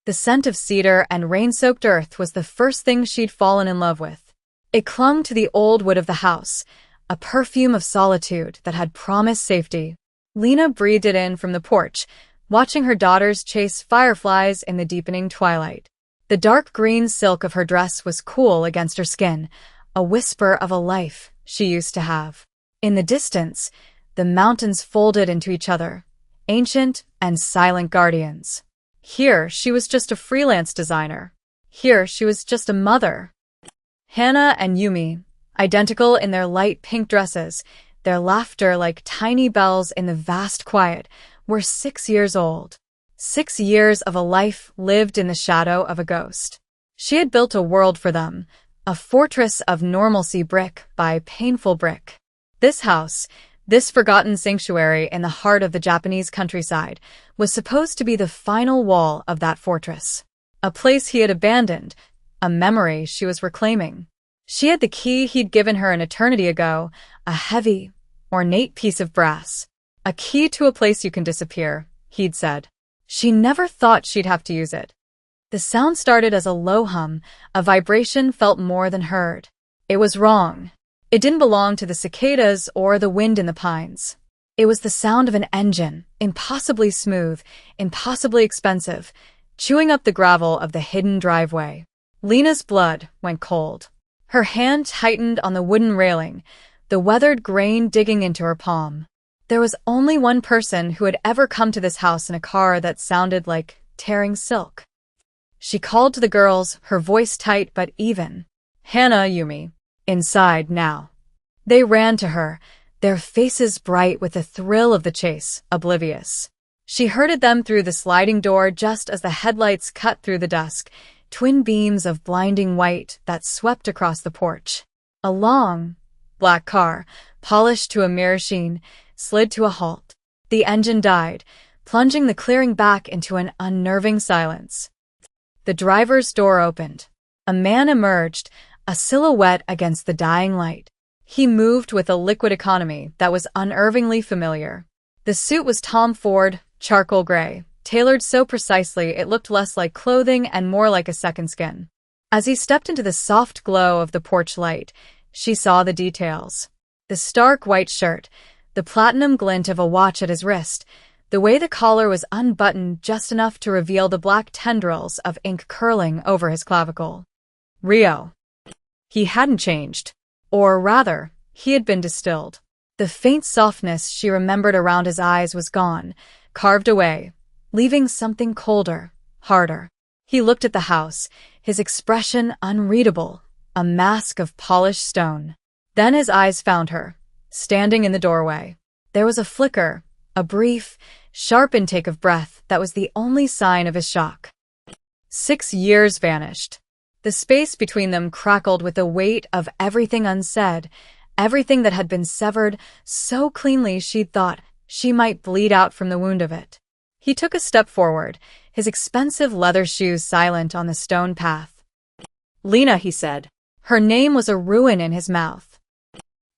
The scent of cedar and rain-soaked earth was the first thing she'd fallen in love with. It clung to the old wood of the house, a perfume of solitude that had promised safety. Lena breathed it in from the porch, watching her daughters chase fireflies in the deepening twilight. The dark green silk of her dress was cool against her skin, a whisper of a life she used to have. In the distance, the mountains folded into each other, ancient and silent guardians. Here, she was just a freelance designer. Here, she was just a mother. Hannah and Yumi, identical in their light pink dresses, their laughter like tiny bells in the vast quiet, were 6 years old. 6 years of a life lived in the shadow of a ghost. She had built a world for them, a fortress of normalcy brick by painful brick. This house, this forgotten sanctuary in the heart of the Japanese countryside, was supposed to be the final wall of that fortress. A place he had abandoned, a memory she was reclaiming. She had the key he'd given her an eternity ago, a heavy, ornate piece of brass. A key to a place you can disappear, he'd said. She never thought she'd have to use it. The sound started as a low hum, a vibration felt more than heard. It was wrong. It didn't belong to the cicadas or the wind in the pines. It was the sound of an engine, impossibly smooth, impossibly expensive, chewing up the gravel of the hidden driveway. Lena's blood went cold. Her hand tightened on the wooden railing, the weathered grain digging into her palm. There was only one person who had ever come to this house in a car that sounded like tearing silk. She called to the girls, her voice tight but even. Hannah, Yumi. Inside now. They ran to her, their faces bright with the thrill of the chase, oblivious. She herded them through the sliding door just as the headlights cut through the dusk, twin beams of blinding white that swept across the porch. A long, black car, polished to a mirror sheen, slid to a halt. The engine died, plunging the clearing back into an unnerving silence. The driver's door opened. A man emerged, a silhouette against the dying light. He moved with a liquid economy that was unnervingly familiar. The suit was Tom Ford, charcoal gray, tailored so precisely it looked less like clothing and more like a second skin. As he stepped into the soft glow of the porch light, she saw the details. The stark white shirt, the platinum glint of a watch at his wrist, the way the collar was unbuttoned just enough to reveal the black tendrils of ink curling over his clavicle. Rio. He hadn't changed. Or rather, he had been distilled. The faint softness she remembered around his eyes was gone, carved away, leaving something colder, harder. He looked at the house, his expression unreadable, a mask of polished stone. Then his eyes found her, standing in the doorway. There was a flicker, a brief, sharp intake of breath that was the only sign of his shock. 6 years vanished. The space between them crackled with the weight of everything unsaid, everything that had been severed so cleanly she'd thought she might bleed out from the wound of it. He took a step forward, his expensive leather shoes silent on the stone path. Lena, he said. Her name was a ruin in his mouth.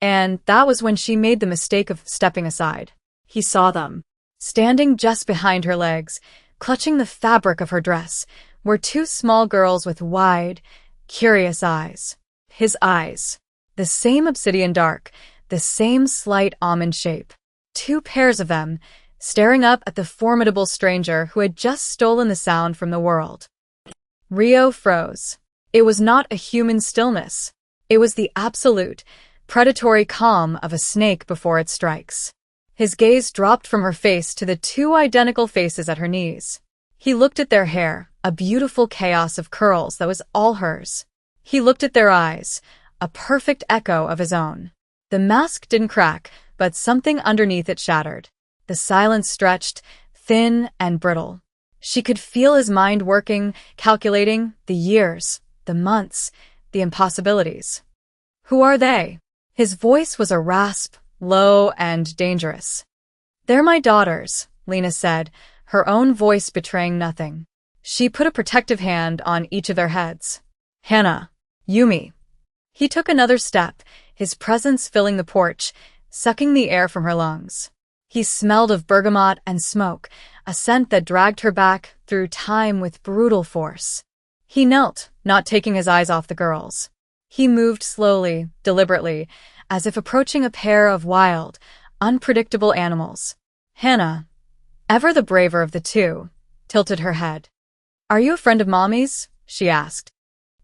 And that was when she made the mistake of stepping aside. He saw them. Standing just behind her legs, clutching the fabric of her dress, were 2 small girls with wide, curious eyes. His eyes. The same obsidian dark, the same slight almond shape. 2 pairs of them, staring up at the formidable stranger who had just stolen the sound from the world. Rio froze. It was not a human stillness. It was the absolute, predatory calm of a snake before it strikes. His gaze dropped from her face to the 2 identical faces at her knees. He looked at their hair, a beautiful chaos of curls that was all hers. He looked at their eyes, a perfect echo of his own. The mask didn't crack, but something underneath it shattered. The silence stretched, thin and brittle. She could feel his mind working, calculating the years, the months, the impossibilities. Who are they? His voice was a rasp, low and dangerous. They're my daughters, Lena said, her own voice betraying nothing. She put a protective hand on each of their heads. Hannah. Yumi. He took another step, his presence filling the porch, sucking the air from her lungs. He smelled of bergamot and smoke, a scent that dragged her back through time with brutal force. He knelt, not taking his eyes off the girls. He moved slowly, deliberately, as if approaching a pair of wild, unpredictable animals. Hannah, ever the braver of the two, tilted her head. "Are you a friend of Mommy's?" she asked.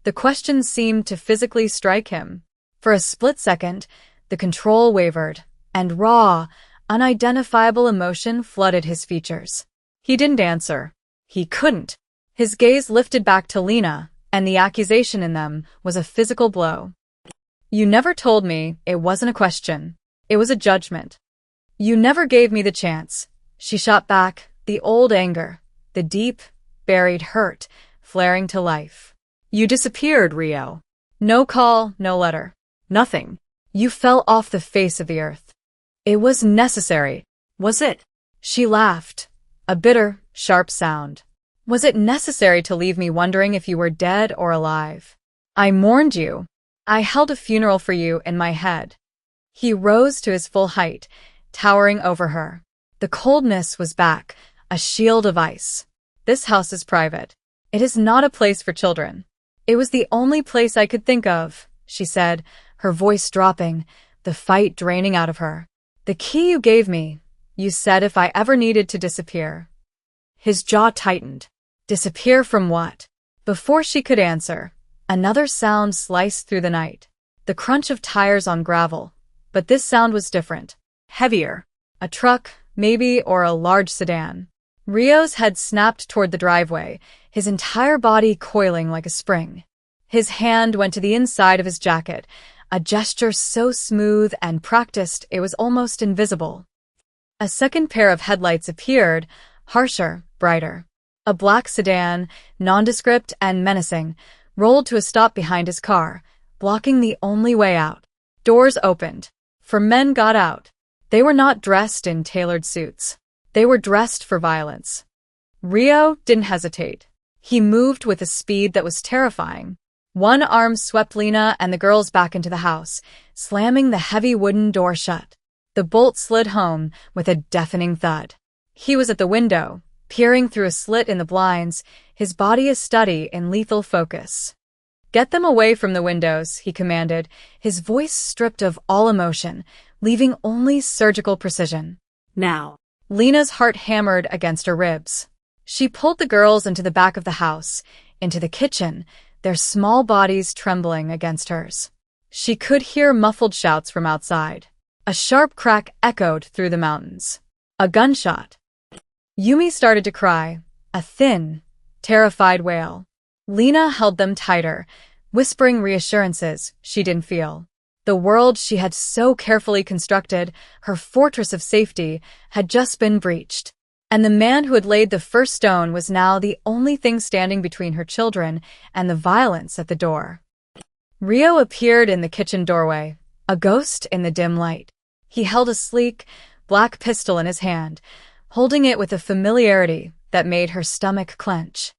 The question seemed to physically strike him. For a split second, the control wavered, and raw, unidentifiable emotion flooded his features. He didn't answer. He couldn't. His gaze lifted back to Lena, and the accusation in them was a physical blow. "You never told me." It wasn't a question. It was a judgment. "You never gave me the chance." She shot back, the old anger, the deep, buried hurt, flaring to life. "You disappeared, Rio. No call, no letter. Nothing. You fell off the face of the earth. It was necessary, was it?" She laughed, a bitter, sharp sound. "Was it necessary to leave me wondering if you were dead or alive? I mourned you. I held a funeral for you in my head." He rose to his full height, towering over her. The coldness was back, a shield of ice. "This house is private. It is not a place for children." "It was the only place I could think of," she said, her voice dropping, the fight draining out of her. "The key you gave me, you said if I ever needed to disappear." His jaw tightened. Disappear from what? Before she could answer, another sound sliced through the night. The crunch of tires on gravel. But this sound was different. Heavier. A truck, maybe, or a large sedan. Rio's head snapped toward the driveway, his entire body coiling like a spring. His hand went to the inside of his jacket, a gesture so smooth and practiced it was almost invisible. A second pair of headlights appeared, harsher, brighter. A black sedan, nondescript and menacing, rolled to a stop behind his car, blocking the only way out. Doors opened. 4 men got out. They were not dressed in tailored suits. They were dressed for violence. Rio didn't hesitate. He moved with a speed that was terrifying. One arm swept Lena and the girls back into the house, slamming the heavy wooden door shut. The bolt slid home with a deafening thud. He was at the window, peering through a slit in the blinds, his body a study in lethal focus. "Get them away from the windows," he commanded, his voice stripped of all emotion, leaving only surgical precision. "Now." Lena's heart hammered against her ribs. She pulled the girls into the back of the house, into the kitchen, their small bodies trembling against hers. She could hear muffled shouts from outside. A sharp crack echoed through the mountains. A gunshot. Yumi started to cry, a thin, terrified wail. Lena held them tighter, whispering reassurances she didn't feel. The world she had so carefully constructed, her fortress of safety, had just been breached. And the man who had laid the first stone was now the only thing standing between her children and the violence at the door. Rio appeared in the kitchen doorway, a ghost in the dim light. He held a sleek, black pistol in his hand, holding it with a familiarity that made her stomach clench.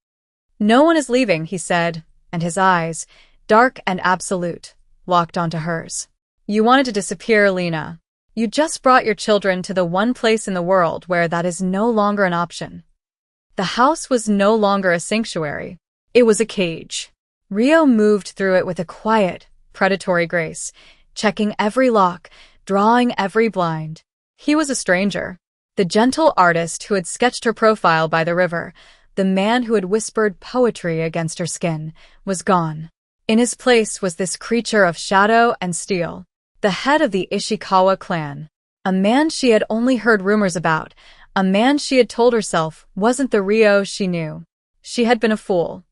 "No one is leaving," he said, and his eyes, dark and absolute, locked onto hers. "You wanted to disappear, Lena. You just brought your children to the one place in the world where that is no longer an option." The house was no longer a sanctuary. It was a cage. Rio moved through it with a quiet, predatory grace, checking every lock, drawing every blind. He was a stranger. The gentle artist who had sketched her profile by the river, the man who had whispered poetry against her skin, was gone. In his place was this creature of shadow and steel, the head of the Ishikawa clan. A man she had only heard rumors about, a man she had told herself wasn't the Rio she knew. She had been a fool.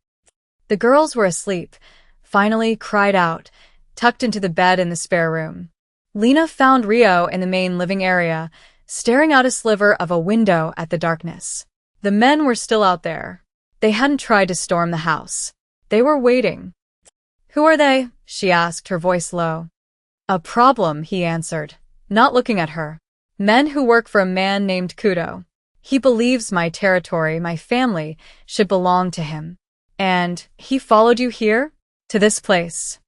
The girls were asleep, finally cried out, tucked into the bed in the spare room. Lena found Rio in the main living area, staring out a sliver of a window at the darkness. The men were still out there. They hadn't tried to storm the house. They were waiting. "Who are they?" she asked, her voice low. "A problem," he answered, not looking at her. "Men who work for a man named Kudo. He believes my territory, my family, should belong to him. And he followed you here? To this place.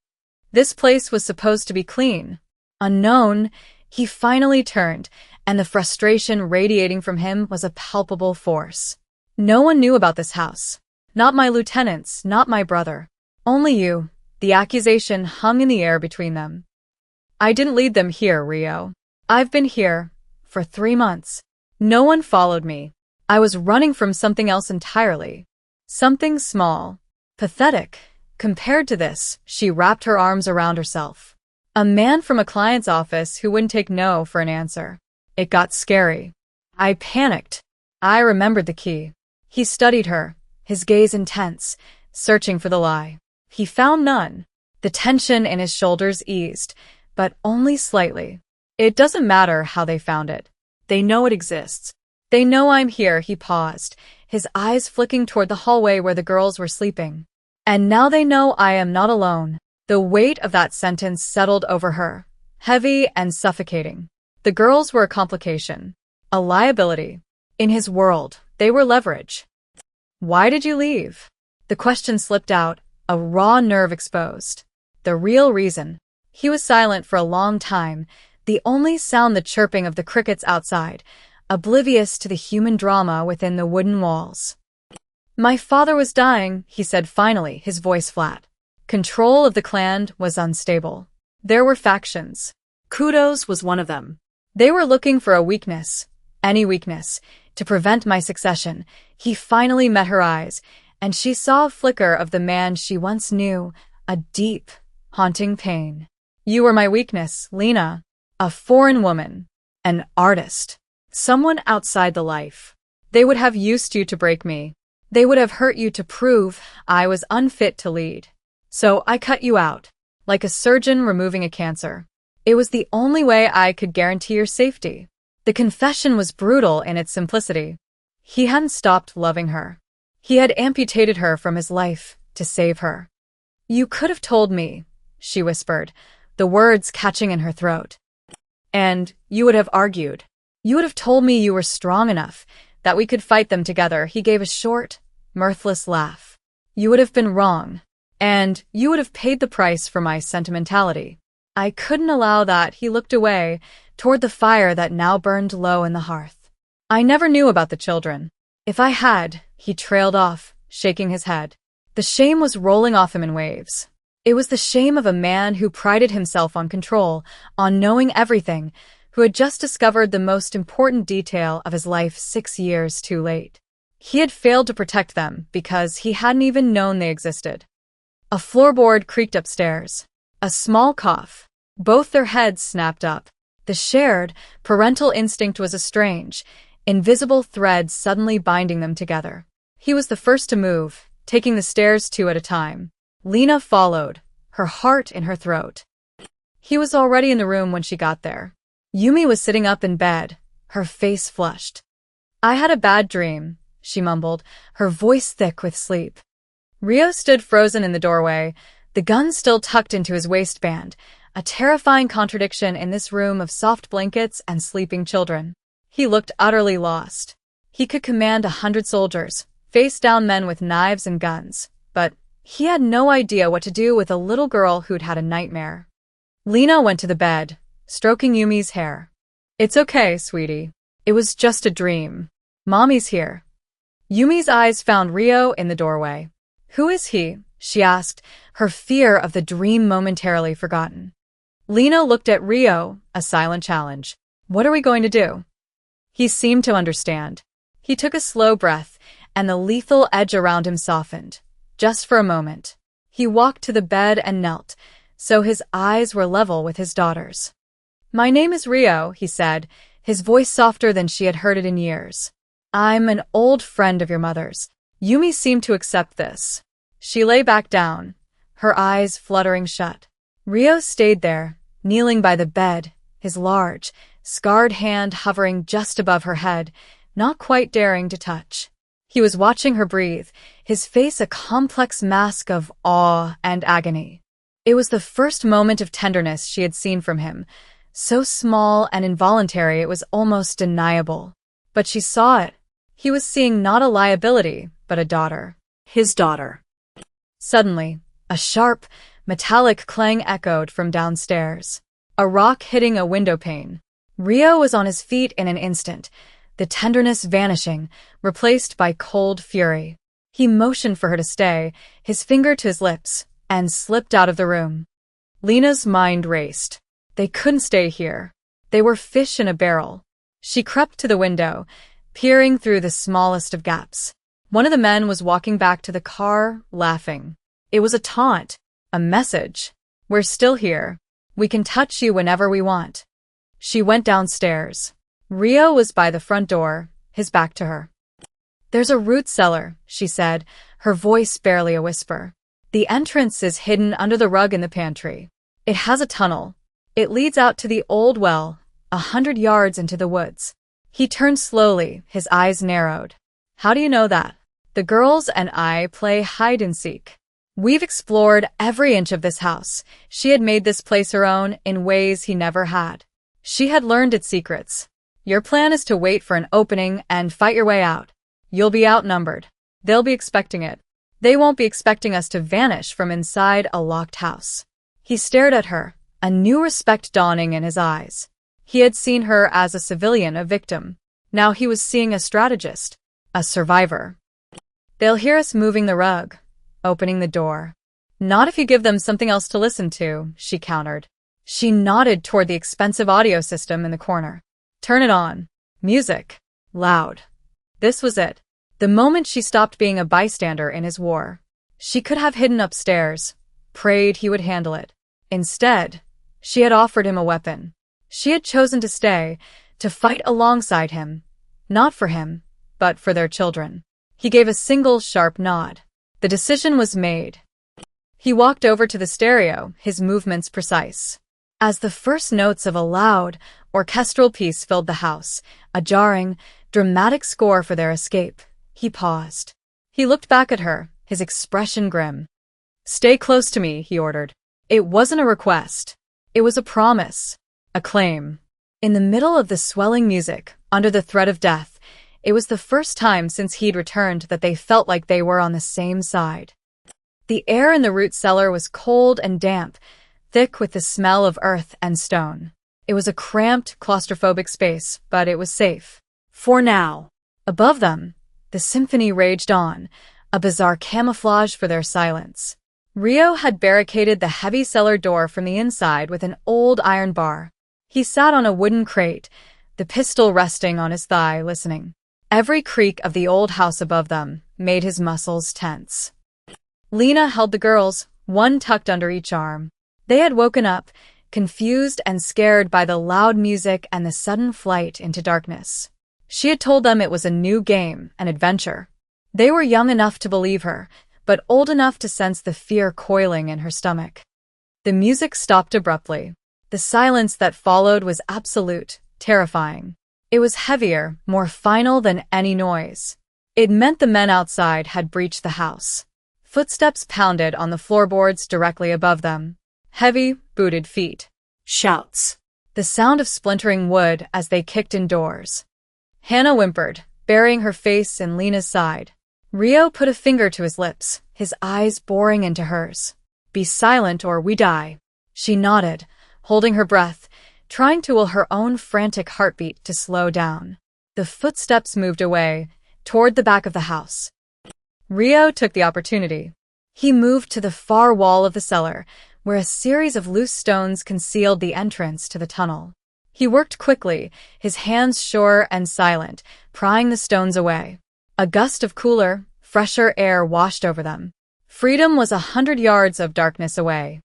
This place was supposed to be clean." Unknown, he finally turned, and the frustration radiating from him was a palpable force. No one knew about this house. Not my lieutenants, not my brother. Only you. The accusation hung in the air between them. I didn't lead them here, Rio. I've been here for 3 months. No one followed me. I was running from something else entirely. Something small, pathetic. Compared to this, she wrapped her arms around herself. A man from a client's office who wouldn't take no for an answer. It got scary. I panicked. I remembered the key. He studied her, his gaze intense, searching for the lie. He found none. The tension in his shoulders eased, but only slightly. It doesn't matter how they found it. They know it exists. They know I'm here, he paused, his eyes flicking toward the hallway where the girls were sleeping. And now they know I am not alone. The weight of that sentence settled over her, heavy and suffocating. The girls were a complication, a liability. In his world, they were leverage. Why did you leave? The question slipped out, a raw nerve exposed. The real reason. He was silent for a long time, the only sound the chirping of the crickets outside, oblivious to the human drama within the wooden walls. My father was dying, he said finally, his voice flat. Control of the clan was unstable. There were factions. Kudos was one of them. They were looking for a weakness, any weakness, to prevent my succession. He finally met her eyes, and she saw a flicker of the man she once knew, a deep, haunting pain. You were my weakness, Lena. A foreign woman. An artist. Someone outside the life. They would have used you to break me. They would have hurt you to prove I was unfit to lead. So I cut you out, like a surgeon removing a cancer. It was the only way I could guarantee your safety. The confession was brutal in its simplicity. He hadn't stopped loving her. He had amputated her from his life to save her. You could have told me, she whispered, the words catching in her throat. And you would have argued. You would have told me you were strong enough, that we could fight them together. He gave a short, mirthless laugh. You would have been wrong. And you would have paid the price for my sentimentality. I couldn't allow that. He looked away, toward the fire that now burned low in the hearth. I never knew about the children. If I had, he trailed off, shaking his head. The shame was rolling off him in waves. It was the shame of a man who prided himself on control, on knowing everything, who had just discovered the most important detail of his life 6 years too late. He had failed to protect them because he hadn't even known they existed. A floorboard creaked upstairs. A small cough. Both their heads snapped up. The shared, parental instinct was a strange, invisible thread suddenly binding them together. He was the first to move, taking the stairs 2 at a time. Lena followed, her heart in her throat. He was already in the room when she got there. Yumi was sitting up in bed, her face flushed. I had a bad dream, she mumbled, her voice thick with sleep. Rio stood frozen in the doorway, the gun still tucked into his waistband, a terrifying contradiction in this room of soft blankets and sleeping children. He looked utterly lost. He could command 100 soldiers, face down men with knives and guns, but he had no idea what to do with a little girl who'd had a nightmare. Lena went to the bed, stroking Yumi's hair. It's okay, sweetie. It was just a dream. Mommy's here. Yumi's eyes found Rio in the doorway. Who is he? She asked, her fear of the dream momentarily forgotten. Lena looked at Rio, a silent challenge. What are we going to do? He seemed to understand. He took a slow breath, and the lethal edge around him softened. Just for a moment. He walked to the bed and knelt, so his eyes were level with his daughter's. My name is Rio, he said, his voice softer than she had heard it in years. I'm an old friend of your mother's. Yumi seemed to accept this. She lay back down, her eyes fluttering shut. Rio stayed there, kneeling by the bed, his large, scarred hand hovering just above her head, not quite daring to touch. He was watching her breathe, his face a complex mask of awe and agony. It was the first moment of tenderness she had seen from him, so small and involuntary it was almost deniable. But she saw it. He was seeing not a liability, but a daughter. His daughter. Suddenly, a sharp, metallic clang echoed from downstairs. A rock hitting a windowpane. Rio was on his feet in an instant, the tenderness vanishing, replaced by cold fury. He motioned for her to stay, his finger to his lips, and slipped out of the room. Lena's mind raced. They couldn't stay here. They were fish in a barrel. She crept to the window, peering through the smallest of gaps. One of the men was walking back to the car, laughing. It was a taunt, a message. We're still here. We can touch you whenever we want. She went downstairs. Rio was by the front door, his back to her. There's a root cellar, she said, her voice barely a whisper. The entrance is hidden under the rug in the pantry. It has a tunnel. It leads out to the old well, 100 yards into the woods. He turned slowly, his eyes narrowed. How do you know that? The girls and I play hide and seek. We've explored every inch of this house. She had made this place her own in ways he never had. She had learned its secrets. Your plan is to wait for an opening and fight your way out. You'll be outnumbered. They'll be expecting it. They won't be expecting us to vanish from inside a locked house. He stared at her, a new respect dawning in his eyes. He had seen her as a civilian, a victim. Now he was seeing a strategist, a survivor. They'll hear us moving the rug, opening the door. Not if you give them something else to listen to, she countered. She nodded toward the expensive audio system in the corner. Turn it on. Music. Loud. This was it. The moment she stopped being a bystander in his war. She could have hidden upstairs, prayed he would handle it. Instead, she had offered him a weapon. She had chosen to stay, to fight alongside him. Not for him, but for their children. He gave a single sharp nod. The decision was made. He walked over to the stereo, his movements precise. As the first notes of a loud, orchestral piece filled the house, a jarring, dramatic score for their escape, he paused. He looked back at her, his expression grim. Stay close to me, he ordered. It wasn't a request. It was a promise, a claim. In the middle of the swelling music, under the threat of death, it was the first time since he'd returned that they felt like they were on the same side. The air in the root cellar was cold and damp, thick with the smell of earth and stone. It was a cramped, claustrophobic space, but it was safe. For now. Above them, the symphony raged on, a bizarre camouflage for their silence. Rio had barricaded the heavy cellar door from the inside with an old iron bar. He sat on a wooden crate, the pistol resting on his thigh, listening. Every creak of the old house above them made his muscles tense. Lena held the girls, one tucked under each arm. They had woken up, confused and scared by the loud music and the sudden flight into darkness. She had told them it was a new game, an adventure. They were young enough to believe her, but old enough to sense the fear coiling in her stomach. The music stopped abruptly. The silence that followed was absolute, terrifying. It was heavier, more final than any noise. It meant the men outside had breached the house. Footsteps pounded on the floorboards directly above them. Heavy, booted feet. Shouts. The sound of splintering wood as they kicked in doors. Hannah whimpered, burying her face in Lena's side. Rio put a finger to his lips, his eyes boring into hers. Be silent or we die. She nodded, holding her breath, trying to will her own frantic heartbeat to slow down. The footsteps moved away, toward the back of the house. Rio took the opportunity. He moved to the far wall of the cellar, where a series of loose stones concealed the entrance to the tunnel. He worked quickly, his hands sure and silent, prying the stones away. A gust of cooler, fresher air washed over them. Freedom was 100 yards of darkness away.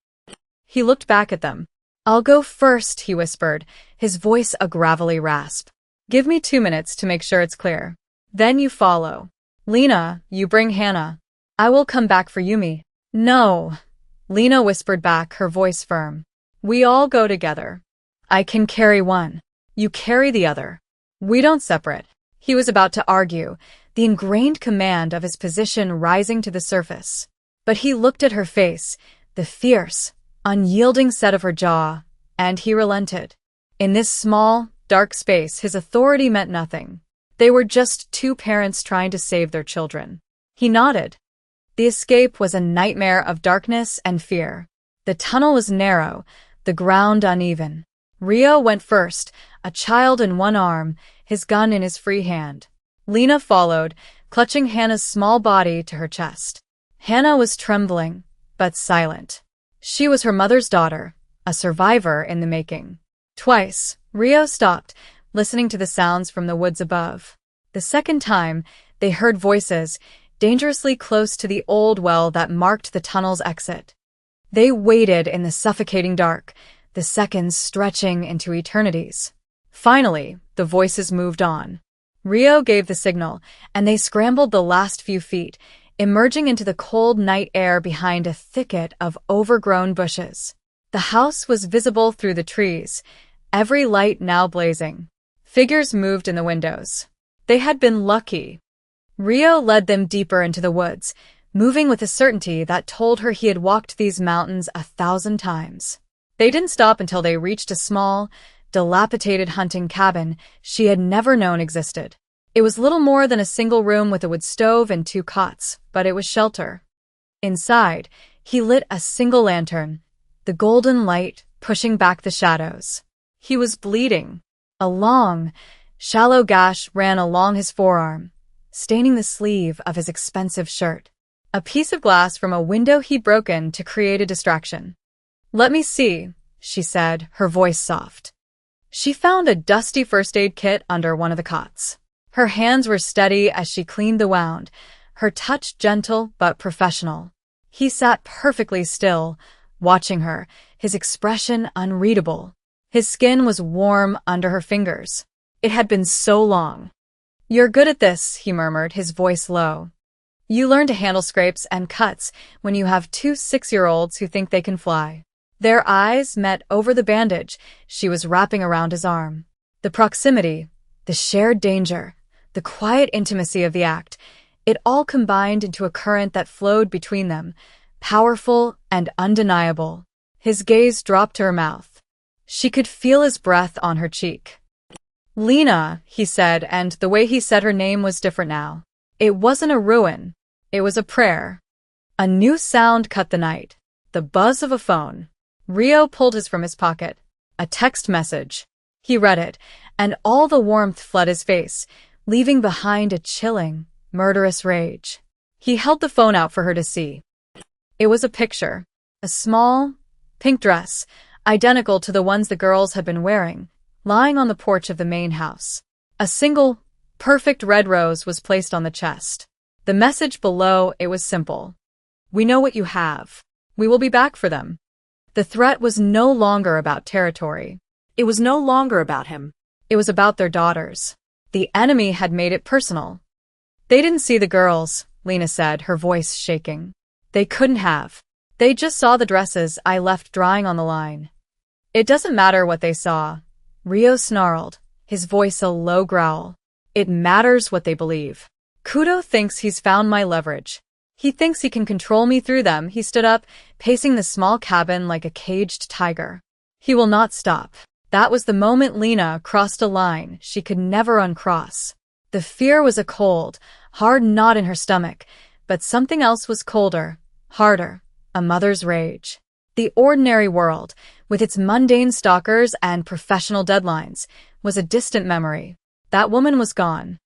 He looked back at them. I'll go first, he whispered, his voice a gravelly rasp. Give me 2 minutes to make sure it's clear. Then you follow. Lena, you bring Hannah. I will come back for Yumi. No. Lena whispered back, her voice firm. We all go together. I can carry one. You carry the other. We don't separate. He was about to argue, the ingrained command of his position rising to the surface. But he looked at her face, the fierce, unyielding set of her jaw, and he relented. In this small, dark space, his authority meant nothing. They were just two parents trying to save their children. He nodded. The escape was a nightmare of darkness and fear. The tunnel was narrow, the ground uneven. Rio went first, a child in one arm, his gun in his free hand. Lena followed, clutching Hannah's small body to her chest. Hannah was trembling, but silent. She was her mother's daughter, a survivor in the making. Twice, Rio stopped, listening to the sounds from the woods above. The second time, they heard voices, dangerously close to the old well that marked the tunnel's exit. They waited in the suffocating dark, the seconds stretching into eternities. Finally, the voices moved on. Rio gave the signal, and they scrambled the last few feet, emerging into the cold night air behind a thicket of overgrown bushes. The house was visible through the trees, every light now blazing. Figures moved in the windows. They had been lucky. Rio led them deeper into the woods, moving with a certainty that told her he had walked these mountains 1,000 times. They didn't stop until they reached a small, dilapidated hunting cabin she had never known existed. It was little more than a single room with a wood stove and 2 cots, but it was shelter. Inside, he lit a single lantern, the golden light pushing back the shadows. He was bleeding. A long, shallow gash ran along his forearm, staining the sleeve of his expensive shirt. A piece of glass from a window he'd broken to create a distraction. "Let me see," she said, her voice soft. She found a dusty first aid kit under one of the cots. Her hands were steady as she cleaned the wound, her touch gentle but professional. He sat perfectly still, watching her, his expression unreadable. His skin was warm under her fingers. It had been so long. "You're good at this," he murmured, his voice low. "You learn to handle scrapes and cuts when you have 2 6-year-olds who think they can fly." Their eyes met over the bandage she was wrapping around his arm. The proximity, the shared danger, the quiet intimacy of the act, it all combined into a current that flowed between them, powerful and undeniable. His gaze dropped to her mouth. She could feel his breath on her cheek. "Lena," he said, and the way he said her name was different now. It wasn't a ruin. It was a prayer. A new sound cut the night. The buzz of a phone. Rio pulled his from his pocket. A text message. He read it, and all the warmth fled his face, leaving behind a chilling, murderous rage. He held the phone out for her to see. It was a picture. A small, pink dress, identical to the ones the girls had been wearing, lying on the porch of the main house. A single, perfect red rose was placed on the chest. The message below, it was simple. "We know what you have. We will be back for them." The threat was no longer about territory. It was no longer about him. It was about their daughters. The enemy had made it personal. "They didn't see the girls," Lena said, her voice shaking. "They couldn't have. They just saw the dresses I left drying on the line." "It doesn't matter what they saw," Rio snarled, his voice a low growl. "It matters what they believe. Kudo thinks he's found my leverage. He thinks he can control me through them." He stood up, pacing the small cabin like a caged tiger. "He will not stop." That was the moment Lena crossed a line she could never uncross. The fear was a cold, hard knot in her stomach, but something else was colder, harder, a mother's rage. The ordinary world, with its mundane stalkers and professional deadlines, was a distant memory. That woman was gone.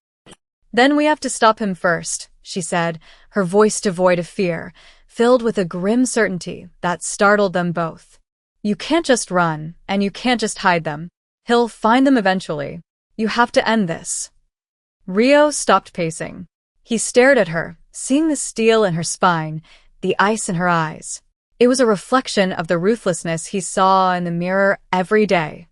"Then we have to stop him first," she said, her voice devoid of fear, filled with a grim certainty that startled them both. "You can't just run, and you can't just hide them. He'll find them eventually. You have to end this." Rio stopped pacing. He stared at her, seeing the steel in her spine, the ice in her eyes. It was a reflection of the ruthlessness he saw in the mirror every day.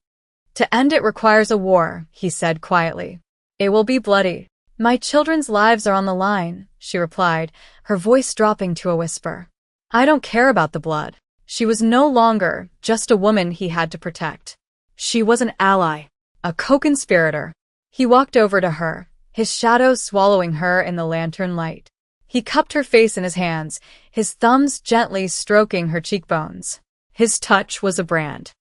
"To end it requires a war," he said quietly. "It will be bloody. My children's lives are on the line," she replied, her voice dropping to a whisper. "I don't care about the blood." She was no longer just a woman he had to protect. She was an ally, a co-conspirator. He walked over to her, his shadow swallowing her in the lantern light. He cupped her face in his hands, his thumbs gently stroking her cheekbones. His touch was a brand.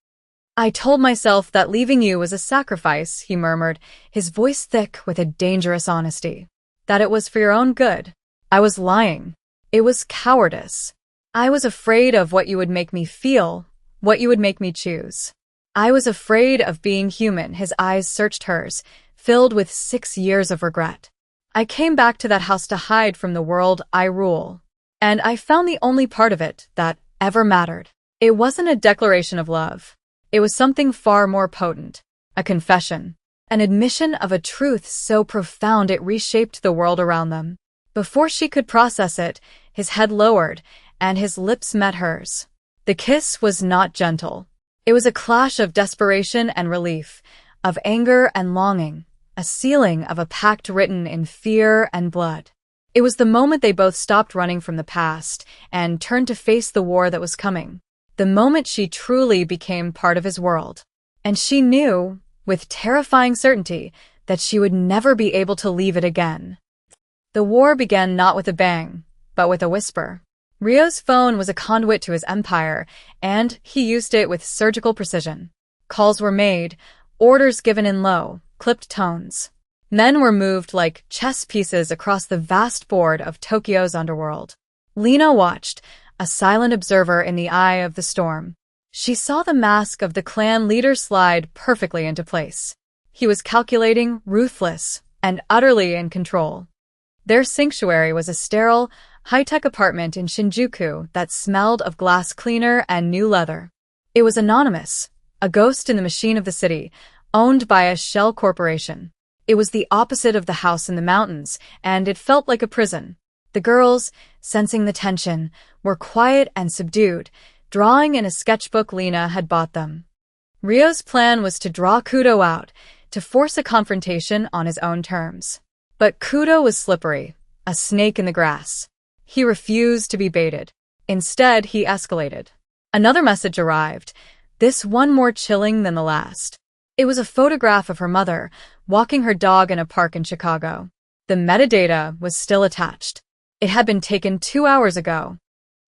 "I told myself that leaving you was a sacrifice," he murmured, his voice thick with a dangerous honesty. "That it was for your own good. I was lying. It was cowardice. I was afraid of what you would make me feel, what you would make me choose. I was afraid of being human. His eyes searched hers, filled with 6 years of regret. I came back to that house to hide from the world I rule. And I found the only part of it that ever mattered. It wasn't a declaration of love. It was something far more potent. A confession. An admission of a truth so profound it reshaped the world around them. Before she could process it, his head lowered, and his lips met hers. The kiss was not gentle. It was a clash of desperation and relief, of anger and longing, a sealing of a pact written in fear and blood. It was the moment they both stopped running from the past and turned to face the war that was coming. The moment she truly became part of his world. And she knew, with terrifying certainty, that she would never be able to leave it again. The war began not with a bang, but with a whisper. Rio's phone was a conduit to his empire, and he used it with surgical precision. Calls were made, orders given in low, clipped tones. Men were moved like chess pieces across the vast board of Tokyo's underworld. Lena watched, a silent observer in the eye of the storm. She saw the mask of the clan leader slide perfectly into place. He was calculating, ruthless, and utterly in control. Their sanctuary was a sterile, high-tech apartment in Shinjuku that smelled of glass cleaner and new leather. It was anonymous, a ghost in the machine of the city, owned by a shell corporation. It was the opposite of the house in the mountains, and it felt like a prison. The girls, sensing the tension, were quiet and subdued, drawing in a sketchbook Lena had bought them. Rio's plan was to draw Kudo out, to force a confrontation on his own terms. But Kudo was slippery, a snake in the grass. He refused to be baited. Instead, he escalated. Another message arrived, this one more chilling than the last. It was a photograph of her mother, walking her dog in a park in Chicago. The metadata was still attached. It had been taken 2 hours ago.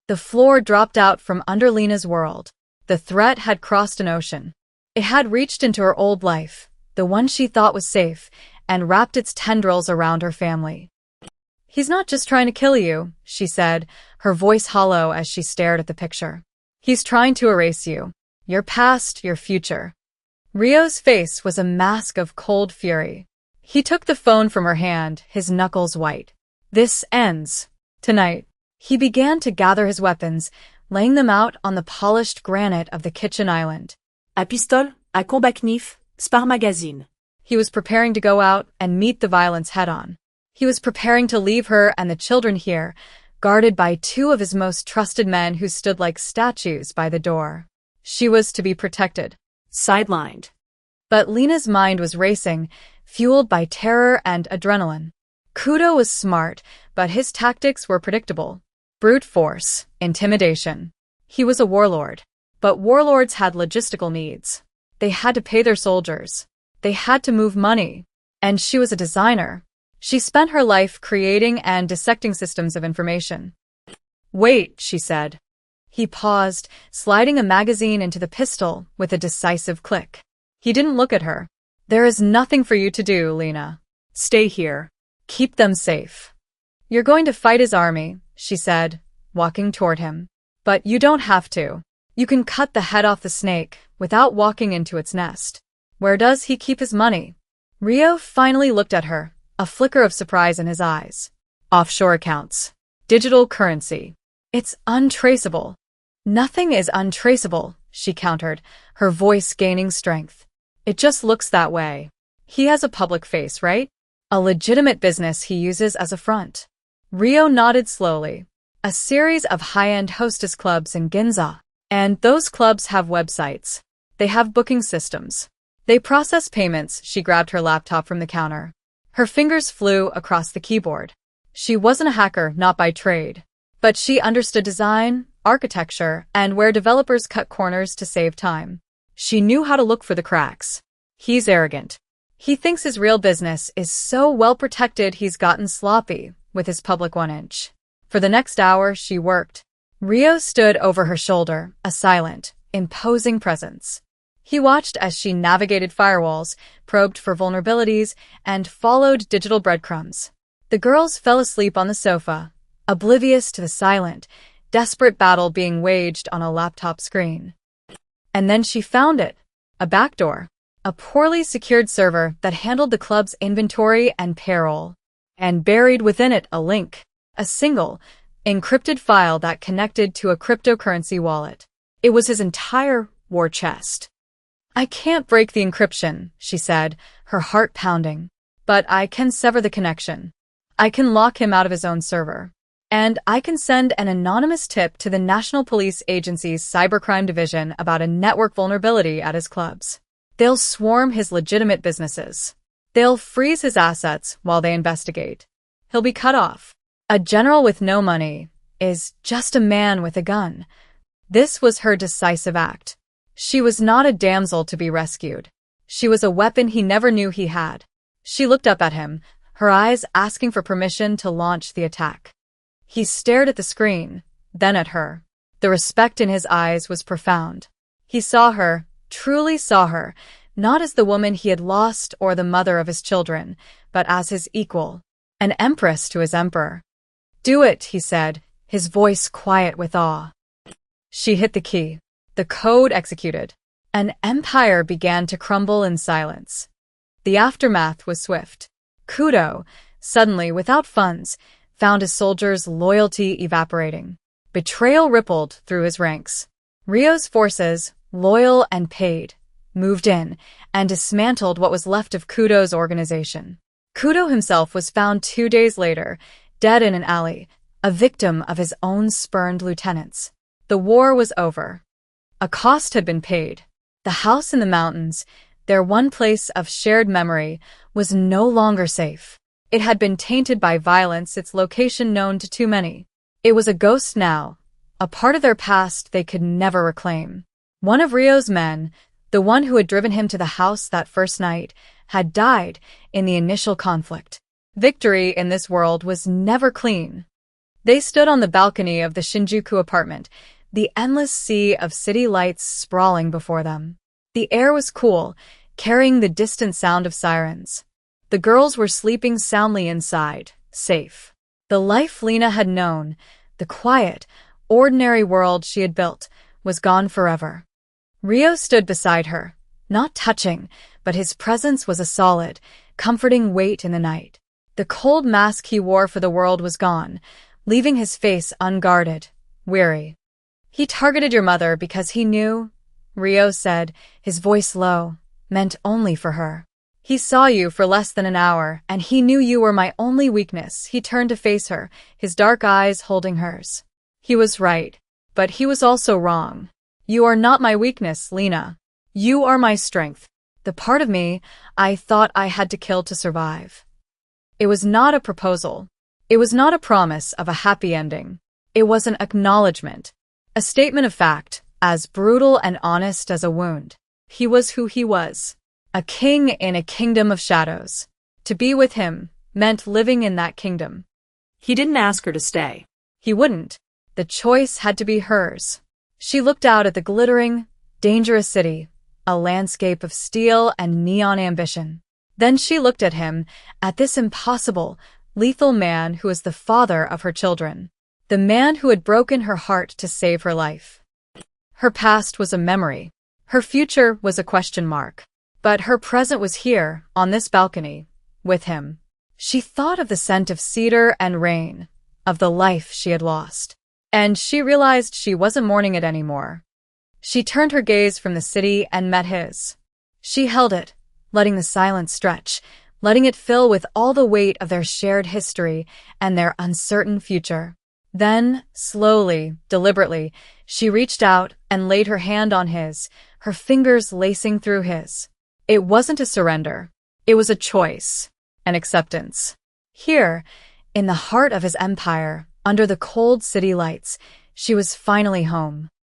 The floor dropped out from under Lena's world. The threat had crossed an ocean. It had reached into her old life, the one she thought was safe, and wrapped its tendrils around her family. He's not just trying to kill you, she said, her voice hollow as she stared at the picture. He's trying to erase you. Your past, your future. Rio's face was a mask of cold fury. He took the phone from her hand, his knuckles white. This ends. Tonight. He began to gather his weapons, laying them out on the polished granite of the kitchen island. À pistole, à combat knif, spar magazine. He was preparing to go out and meet the violence head-on. He was preparing to leave her and the children here, guarded by 2 of his most trusted men who stood like statues by the door. She was to be protected. Sidelined. But Lena's mind was racing, fueled by terror and adrenaline. Kudo was smart, but his tactics were predictable. Brute force, intimidation. He was a warlord. But warlords had logistical needs. They had to pay their soldiers. They had to move money. And she was a designer. She spent her life creating and dissecting systems of information. Wait, she said. He paused, sliding a magazine into the pistol with a decisive click. He didn't look at her. There is nothing for you to do, Lena. Stay here. Keep them safe. You're going to fight his army, she said, walking toward him. But you don't have to. You can cut the head off the snake without walking into its nest. Where does he keep his money? Rio finally looked at her, a flicker of surprise in his eyes. Offshore accounts. Digital currency. It's untraceable. Nothing is untraceable, she countered, her voice gaining strength. It just looks that way. He has a public face, right? A legitimate business he uses as a front. Rio nodded slowly. A series of high-end hostess clubs in Ginza. And those clubs have websites. They have booking systems. They process payments. She grabbed her laptop from the counter. Her fingers flew across the keyboard. She wasn't a hacker, not by trade. But she understood design, architecture, and where developers cut corners to save time. She knew how to look for the cracks. He's arrogant. He thinks his real business is so well protected he's gotten sloppy with his public 1-inch. For the next hour, she worked. Rio stood over her shoulder, a silent, imposing presence. He watched as she navigated firewalls, probed for vulnerabilities, and followed digital breadcrumbs. The girls fell asleep on the sofa, oblivious to the silent, desperate battle being waged on a laptop screen. And then she found it. A backdoor. A poorly secured server that handled the club's inventory and payroll. And buried within it a link. A single, encrypted file that connected to a cryptocurrency wallet. It was his entire war chest. I can't break the encryption, she said, her heart pounding. But I can sever the connection. I can lock him out of his own server. And I can send an anonymous tip to the National Police Agency's Cybercrime Division about a network vulnerability at his clubs. They'll swarm his legitimate businesses. They'll freeze his assets while they investigate. He'll be cut off. A general with no money is just a man with a gun. This was her decisive act. She was not a damsel to be rescued. She was a weapon he never knew he had. She looked up at him, her eyes asking for permission to launch the attack. He stared at the screen, then at her. The respect in his eyes was profound. He saw her, truly saw her, not as the woman he had lost or the mother of his children, but as his equal, an empress to his emperor. Do it, he said, his voice quiet with awe. She hit the key. The code executed. An empire began to crumble in silence. The aftermath was swift. Kudo, suddenly without funds, found his soldiers' loyalty evaporating. Betrayal rippled through his ranks. Rio's forces, loyal and paid, moved in and dismantled what was left of Kudo's organization. Kudo himself was found 2 days later, dead in an alley, a victim of his own spurned lieutenants. The war was over. A cost had been paid. The house in the mountains, their one place of shared memory, was no longer safe. It had been tainted by violence, its location known to too many. It was a ghost now, a part of their past they could never reclaim. One of Rio's men, the one who had driven him to the house that first night, had died in the initial conflict. Victory in this world was never clean. They stood on the balcony of the Shinjuku apartment, the endless sea of city lights sprawling before them. The air was cool, carrying the distant sound of sirens. The girls were sleeping soundly inside, safe. The life Lena had known, the quiet, ordinary world she had built, was gone forever. Rio stood beside her, not touching, but his presence was a solid, comforting weight in the night. The cold mask he wore for the world was gone, leaving his face unguarded, weary. He targeted your mother because he knew, Rio said, his voice low, meant only for her. He saw you for less than an hour, and he knew you were my only weakness. He turned to face her, his dark eyes holding hers. He was right, but he was also wrong. You are not my weakness, Lena. You are my strength. The part of me I thought I had to kill to survive. It was not a proposal. It was not a promise of a happy ending. It was an acknowledgement. A statement of fact, as brutal and honest as a wound. He was who he was. A king in a kingdom of shadows. To be with him meant living in that kingdom. He didn't ask her to stay. He wouldn't. The choice had to be hers. She looked out at the glittering, dangerous city, a landscape of steel and neon ambition. Then she looked at him, at this impossible, lethal man who was the father of her children. The man who had broken her heart to save her life. Her past was a memory. Her future was a question mark. But her present was here, on this balcony, with him. She thought of the scent of cedar and rain, of the life she had lost. And she realized she wasn't mourning it anymore. She turned her gaze from the city and met his. She held it, letting the silence stretch, letting it fill with all the weight of their shared history and their uncertain future. Then, slowly, deliberately, she reached out and laid her hand on his, her fingers lacing through his. It wasn't a surrender. It was a choice, an acceptance. Here, in the heart of his empire, under the cold city lights, she was finally home.